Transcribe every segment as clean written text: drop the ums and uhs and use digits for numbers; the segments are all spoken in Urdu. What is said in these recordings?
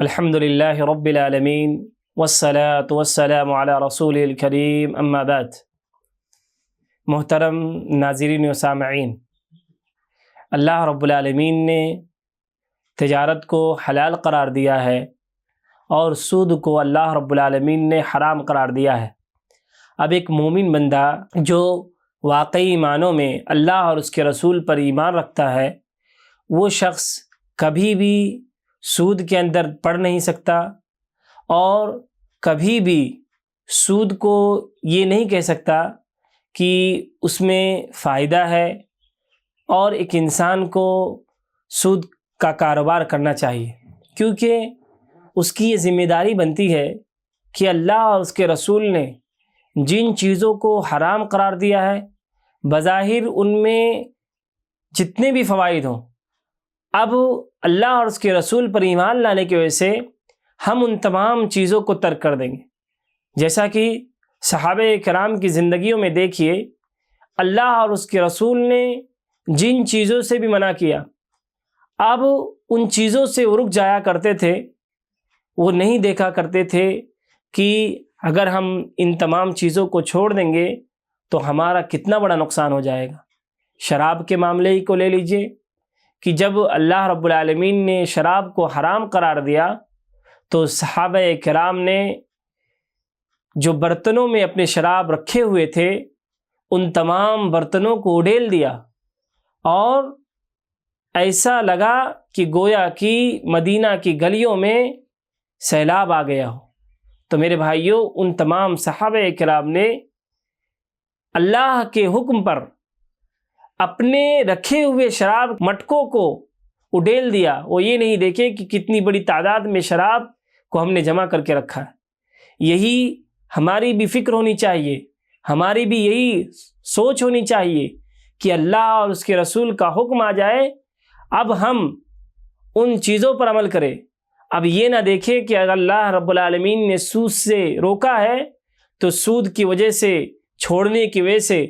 الحمد للہ رب العالمین والصلاة والسلام علی رسول الکریم اما بعد۔ محترم ناظرین و سامعین، اللہ رب العالمین نے تجارت کو حلال قرار دیا ہے اور سود کو اللہ رب العالمین نے حرام قرار دیا ہے۔ اب ایک مومن بندہ جو واقعی معنوں میں اللہ اور اس کے رسول پر ایمان رکھتا ہے، وہ شخص کبھی بھی سود کے اندر پڑ نہیں سکتا اور کبھی بھی سود کو یہ نہیں کہہ سکتا کہ اس میں فائدہ ہے، اور ایک انسان کو سود کا کاروبار کرنا چاہیے، کیونکہ اس کی یہ ذمہ داری بنتی ہے کہ اللہ اور اس کے رسول نے جن چیزوں کو حرام قرار دیا ہے بظاہر ان میں جتنے بھی فوائد ہوں، اب اللہ اور اس کے رسول پر ایمان لانے کی وجہ سے ہم ان تمام چیزوں کو ترک کر دیں گے۔ جیسا کہ صحابہ کرام کی زندگیوں میں دیکھیے، اللہ اور اس کے رسول نے جن چیزوں سے بھی منع کیا، اب ان چیزوں سے وہ رک جایا کرتے تھے۔ وہ نہیں دیکھا کرتے تھے کہ اگر ہم ان تمام چیزوں کو چھوڑ دیں گے تو ہمارا کتنا بڑا نقصان ہو جائے گا۔ شراب کے معاملے ہی کو لے لیجئے کہ جب اللہ رب العالمین نے شراب کو حرام قرار دیا تو صحابہ کرام نے جو برتنوں میں اپنے شراب رکھے ہوئے تھے ان تمام برتنوں کو اڈیل دیا، اور ایسا لگا کہ گویا کہ مدینہ کی گلیوں میں سیلاب آ گیا ہو۔ تو میرے بھائیوں، ان تمام صحابہ کرام نے اللہ کے حکم پر اپنے رکھے ہوئے شراب مٹکوں کو اڈیل دیا۔ وہ یہ نہیں دیکھے کہ کتنی بڑی تعداد میں شراب کو ہم نے جمع کر کے رکھا ہے۔ یہی ہماری بھی فکر ہونی چاہیے، ہماری بھی یہی سوچ ہونی چاہیے کہ اللہ اور اس کے رسول کا حکم آ جائے، اب ہم ان چیزوں پر عمل کریں۔ اب یہ نہ دیکھیں کہ اگر اللہ رب العالمین نے سود سے روکا ہے تو سود کی وجہ سے، چھوڑنے کی وجہ سے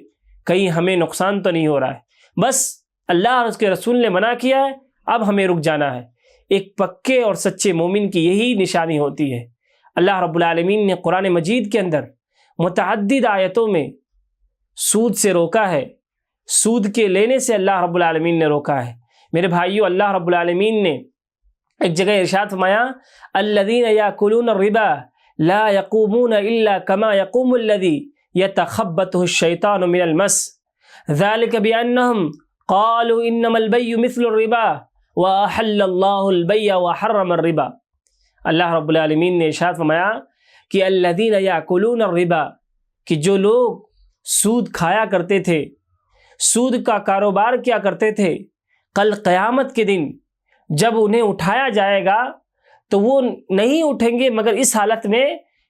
کہیں ہمیں نقصان تو نہیں ہو رہا ہے، بس اللہ اور اس کے رسول نے منع کیا ہے، اب ہمیں رک جانا ہے۔ ایک پکے اور سچے مومن کی یہی نشانی ہوتی ہے۔ اللہ رب العالمین نے قرآن مجید کے اندر متعدد آیتوں میں سود سے روکا ہے، سود کے لینے سے اللہ رب العالمین نے روکا ہے۔ میرے بھائیو، اللہ رب العالمین نے ایک جگہ ارشاد فرمایا، الذین یاکلون الربا لا یقومون الا کما یقوم الذی یتخبطہ الشیطان من المس ذلک بانہم قالوا انما البیع مثل الربا واحل اللہ البیع وحرم الربا۔ اللہ رب العالمین نے ارشاد فرمایا کہ الذین یاکلون الربا، کہ جو لوگ سود کھایا کرتے تھے، سود کا کاروبار کیا کرتے تھے، کل قیامت کے دن جب انہیں اٹھایا جائے گا تو وہ نہیں اٹھیں گے مگر اس حالت میں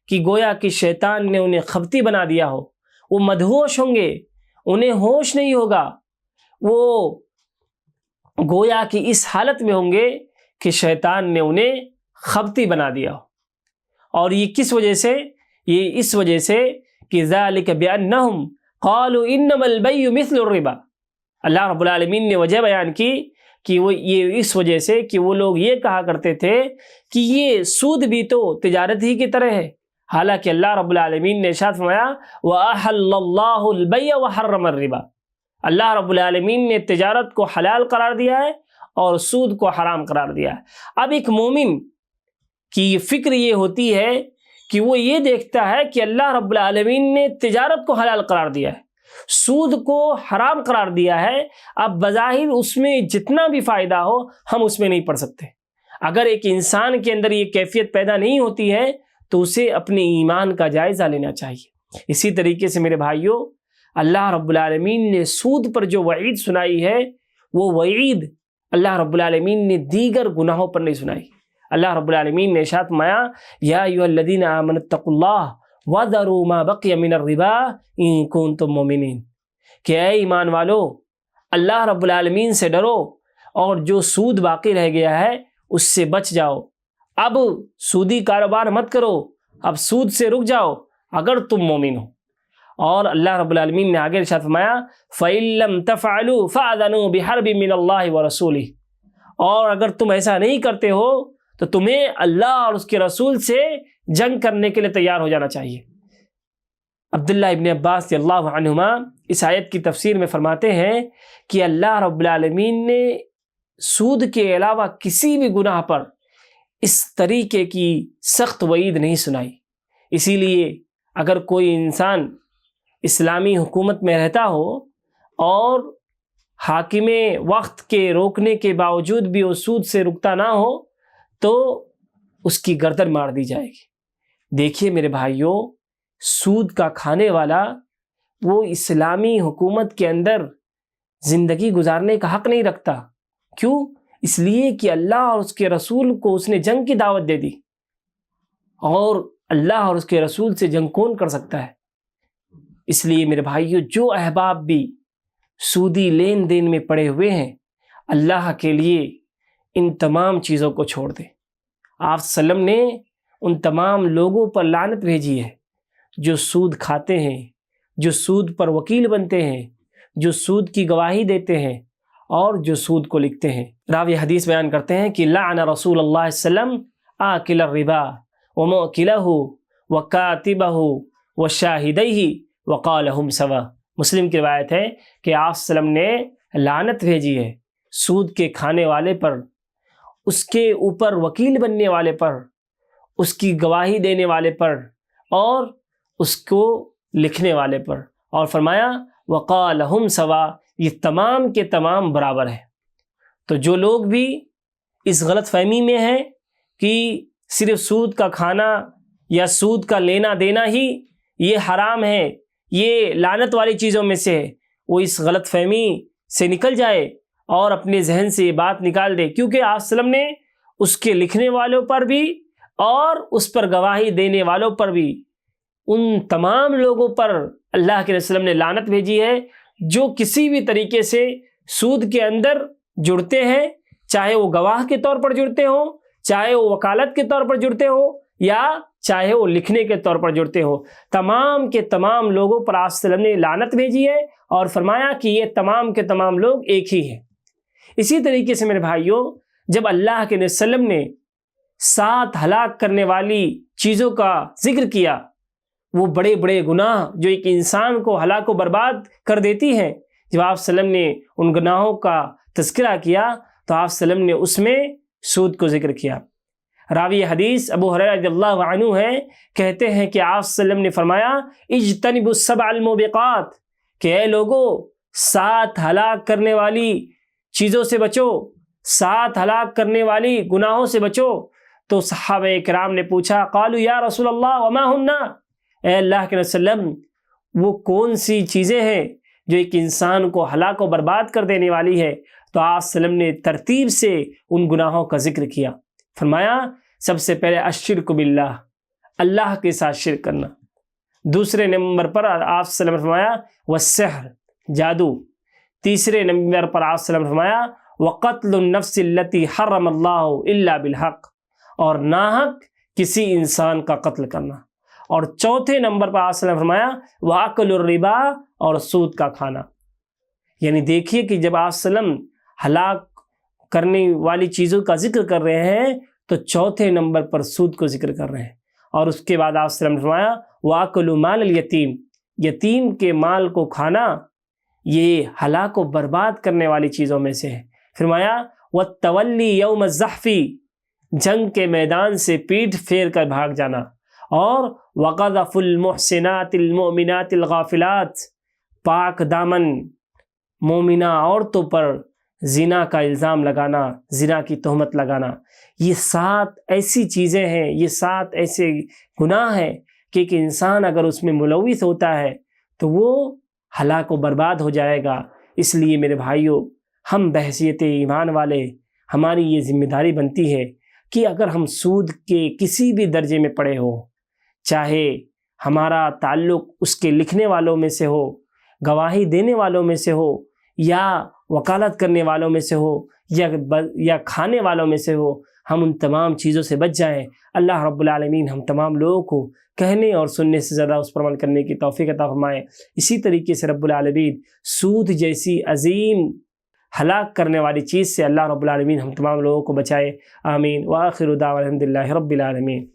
کہ گویا کہ شیطان نے انہیں خبتی بنا دیا ہو۔ وہ مدہوش ہوں گے، انہیں ہوش نہیں ہوگا، وہ گویا کہ اس حالت میں ہوں گے کہ شیطان نے انہیں خبتی بنا دیا ہو۔ اور یہ کس وجہ سے؟ یہ اس وجہ سے کہ ذالک بانہم قالوا انما البیع مثل الربا۔ اللہ رب العالمین نے وجہ بیان کی کہ وہ یہ اس وجہ سے کہ وہ لوگ یہ کہا کرتے تھے کہ یہ سود بھی تو تجارت ہی کی طرح ہے، حالانکہ اللہ رب العالمین نے ارشاد فرمایا وَأَحَلَّ اللَّهُ الْبَيْعَ وَحَرَّمَ الرِّبَا۔ اللہ رب العالمین نے تجارت کو حلال قرار دیا ہے اور سود کو حرام قرار دیا ہے۔ اب ایک مومن کی فکر یہ ہوتی ہے کہ وہ یہ دیکھتا ہے کہ اللہ رب العالمین نے تجارت کو حلال قرار دیا ہے، سود کو حرام قرار دیا ہے، اب بظاہر اس میں جتنا بھی فائدہ ہو ہم اس میں نہیں پڑ سکتے۔ اگر ایک انسان کے اندر یہ کیفیت پیدا نہیں ہوتی ہے تو اسے اپنے ایمان کا جائزہ لینا چاہیے۔ اسی طریقے سے میرے بھائیوں، اللہ رب العالمین نے سود پر جو وعید سنائی ہے، وہ وعید اللہ رب العالمین نے دیگر گناہوں پر نہیں سنائی۔ اللہ رب العالمین نے ارشاد فرمایا یا ایھا الذین آمنوا اتقوا اللہ وَذَرُوا مَا بَقِيَ مِنَ الرِّبَا إِن كُنتُم مُّؤْمِنِينَ، کہ اے ایمان والو، اللہ رب العالمین سے ڈرو اور جو سود باقی رہ گیا ہے اس سے بچ جاؤ۔ اب سودی کاروبار مت کرو، اب سود سے رک جاؤ اگر تم مومن ہو۔ اور اللہ رب العالمین نے آگے ارشاد فرمایا فَإِن لَّمْ تَفْعَلُوا فَأْذَنُوا بِحَرْبٍ مِّنَ اللَّهِ وَرَسُولِهِ، اور اگر تم ایسا نہیں کرتے ہو تو تمہیں اللہ اور اس کے رسول سے جنگ کرنے کے لیے تیار ہو جانا چاہیے۔ عبداللہ ابن عباس رضی اللہ عنہما اس آیت کی تفسیر میں فرماتے ہیں کہ اللہ رب العالمین نے سود کے علاوہ کسی بھی گناہ پر اس طریقے کی سخت وعید نہیں سنائی۔ اسی لیے اگر کوئی انسان اسلامی حکومت میں رہتا ہو اور حاکم وقت کے روکنے کے باوجود بھی وہ سود سے رکتا نہ ہو تو اس کی گردن مار دی جائے گی۔ دیکھیے میرے بھائیوں، سود کا کھانے والا وہ اسلامی حکومت کے اندر زندگی گزارنے کا حق نہیں رکھتا۔ کیوں؟ اس لیے کہ اللہ اور اس کے رسول کو اس نے جنگ کی دعوت دے دی، اور اللہ اور اس کے رسول سے جنگ کون کر سکتا ہے؟ اس لیے میرے بھائیوں، جو احباب بھی سودی لین دین میں پڑے ہوئے ہیں، اللہ کے لیے ان تمام چیزوں کو چھوڑ دیں۔ آپ صلی اللہ علیہ وسلم نے ان تمام لوگوں پر لعنت بھیجی ہے جو سود کھاتے ہیں، جو سود پر وکیل بنتے ہیں، جو سود کی گواہی دیتے ہیں اور جو سود کو لکھتے ہیں۔ راوی حدیث بیان کرتے ہیں کہ لعن رسول اللہ صلی اللہ علیہ وسلم آکل الربا وموکلہ وکاتبہ وشاہدیہ وقال ہم سوا۔ مسلم کی روایت ہے کہ آپ صلی اللہ علیہ وسلم نے لعنت بھیجی ہے سود کے کھانے والے پر، اس کے اوپر وکیل بننے والے پر، اس کی گواہی دینے والے پر اور اس کو لکھنے والے پر، اور فرمایا وقال ہم سوا، یہ تمام کے تمام برابر ہیں۔ تو جو لوگ بھی اس غلط فہمی میں ہیں کہ صرف سود کا کھانا یا سود کا لینا دینا ہی یہ حرام ہے، یہ لعنت والی چیزوں میں سے ہے، وہ اس غلط فہمی سے نکل جائے اور اپنے ذہن سے یہ بات نکال دے، کیونکہ آپ صلی اللہ علیہ وسلم نے اس کے لکھنے والوں پر بھی اور اس پر گواہی دینے والوں پر بھی، ان تمام لوگوں پر اللہ کے رسول نے لعنت بھیجی ہے جو کسی بھی طریقے سے سود کے اندر جڑتے ہیں، چاہے وہ گواہ کے طور پر جڑتے ہوں، چاہے وہ وکالت کے طور پر جڑتے ہوں، یا چاہے وہ لکھنے کے طور پر جڑتے ہو، تمام کے تمام لوگوں پر آپ صلی اللہ علیہ وسلم نے لعنت بھیجی ہے اور فرمایا کہ یہ تمام کے تمام لوگ ایک ہی ہیں۔ اسی طریقے سے میرے بھائیوں، جب اللہ کے نبی صلی اللہ علیہ وسلم نے 7 ہلاک کرنے والی چیزوں کا ذکر کیا، وہ بڑے بڑے گناہ جو ایک انسان کو ہلاک و برباد کر دیتی ہیں، جب آپ صلی اللہ علیہ وسلم نے ان گناہوں کا تذکرہ کیا تو آپ صلی اللہ علیہ وسلم نے اس میں سود کو ذکر کیا۔ راوی حدیث ابو ہریرہ رضی اللہ عنہ ہیں، کہتے ہیں کہ آپ صلی اللہ علیہ وسلم نے فرمایا اجتنبوا السبع الموبقات، کہ اے لوگو 7 ہلاک کرنے والی چیزوں سے بچو، 7 ہلاک کرنے والی گناہوں سے بچو۔ تو صحابہ کرام نے پوچھا قالوا یا رسول اللہ وما ہن، اے اللہ کے رسول اللہ، وہ کون سی چیزیں ہیں جو ایک انسان کو ہلاک و برباد کر دینے والی ہے؟ تو آپ صلی اللہ علیہ وسلم نے ترتیب سے ان گناہوں کا ذکر کیا۔ فرمایا سب سے پہلے الشرک باللہ، اللہ کے ساتھ شرک کرنا۔ دوسرے نمبر پر آپ صلی اللہ علیہ وسلم نے فرمایا والسحر، جادو۔ تیسرے نمبر پر آپ صلی اللہ علیہ وسلم نے فرمایا وقتل النفس التي حرم اللہ الا بالحق، اور ناحق کسی انسان کا قتل کرنا۔ اور چوتھے نمبر پر آپ صلی اللہ علیہ وسلم نے فرمایا واکل الربا، اور سود کا کھانا۔ یعنی دیکھیے کہ جب آپ صلی اللہ علیہ وسلم ہلاک کرنے والی چیزوں کا ذکر کر رہے ہیں تو چوتھے نمبر پر سود کو ذکر کر رہے ہیں، اور اس کے بعد آپ صلی اللہ علیہ وسلم نے فرمایا وَأَكُلُ مَالَ الْيَتِيمِ، یتیم کے مال کو کھانا یہ ہلاک و برباد کرنے والی چیزوں میں سے ہے۔ فرمایا وَالتَّوَلِّي يَوْمَ الزَّحْفِ، جنگ کے میدان سے پیٹھ پھیر کر بھاگ جانا، اور وَقَذَفُ الْمُحْسِنَاتِ الْمُؤْمِنَاتِ الْغَافِلَاتِ، پاک دامن مومنہ عورتوں پر زنا کا الزام لگانا، زنا کی تہمت لگانا۔ یہ 7 ایسی چیزیں ہیں، یہ 7 ایسے گناہ ہیں کہ ایک انسان اگر اس میں ملوث ہوتا ہے تو وہ ہلاک و برباد ہو جائے گا۔ اس لیے میرے بھائیوں، ہم بحیثیت ایمان والے، ہماری یہ ذمہ داری بنتی ہے کہ اگر ہم سود کے کسی بھی درجے میں پڑے ہوں، چاہے ہمارا تعلق اس کے لکھنے والوں میں سے ہو، گواہی دینے والوں میں سے ہو، یا وکالت کرنے والوں میں سے ہو، یا کھانے والوں میں سے ہو، ہم ان تمام چیزوں سے بچ جائیں۔ اللہ رب العالمین ہم تمام لوگوں کو کہنے اور سننے سے زیادہ اس پر عمل کرنے کی توفیق عطا فرمائے۔ اسی طریقے سے رب العالمین سود جیسی عظیم ہلاک کرنے والی چیز سے اللہ رب العالمین ہم تمام لوگوں کو بچائے، آمین۔ وآخر دعوانا الحمد للہ رب العالمین۔